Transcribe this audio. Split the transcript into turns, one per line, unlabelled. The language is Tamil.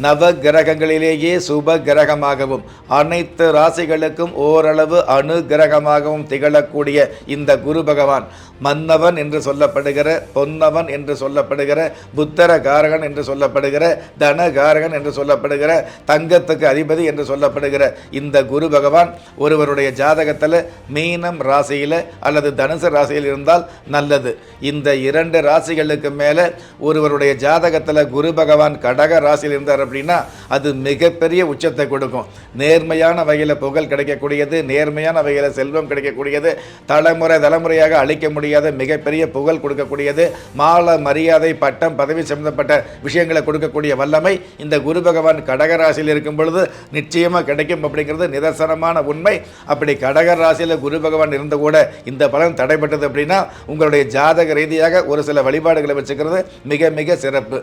நவ கிரகங்களிலேயே சுப கிரகமாகவும் அனைத்து ராசிகளுக்கும் ஓரளவு அனுகிரகமாகவும் திகழக்கூடிய இந்த குரு பகவான் மன்னவன் என்று சொல்லப்படுகிற, பொன்னவன் என்று சொல்லப்படுகிற, புத்தர காரகன் என்று சொல்லப்படுகிற, தனகாரகன் என்று சொல்லப்படுகிற, தங்கத்துக்கு அதிபதி என்று சொல்லப்படுகிற இந்த குரு பகவான் ஒருவருடைய ஜாதகத்தில் மீனம் ராசியில் அல்லது தனுசு ராசியில் இருந்தால் நல்லது. இந்த 2 ராசிகளுக்கு மேலே ஒருவருடைய ஜாதகத்தில் குரு பகவான் கடக ராசியில் இருந்தார் அப்படின்னா அது மிகப்பெரிய உச்சத்தை கொடுக்கும். நேர்மையான வகையில் புகழ் கிடைக்கக்கூடியது, நேர்மையான வகையில் செல்வம் கிடைக்கக்கூடியது, தலைமுறையாக அழிக்க முடியாத மிகப்பெரிய புகழ் கொடுக்கக்கூடியது, மால மரியாதை பட்டம் பதவி சம்பந்தப்பட்ட விஷயங்களை கொடுக்கக்கூடிய வல்லமை இந்த குரு பகவான் கடகராசியில் இருக்கும் பொழுது நிச்சயமாக கிடைக்கும் அப்படிங்கிறது நிதர்சனமான உண்மை. அப்படி கடகராசியில் குரு பகவான் இருந்து கூட இந்த பலன் தடைப்பட்டது அப்படின்னா உங்களுடைய ஜாதக ரீதியாக ஒரு சில வழிபாடுகளை வச்சுக்கிறது மிக மிக சிறப்பு.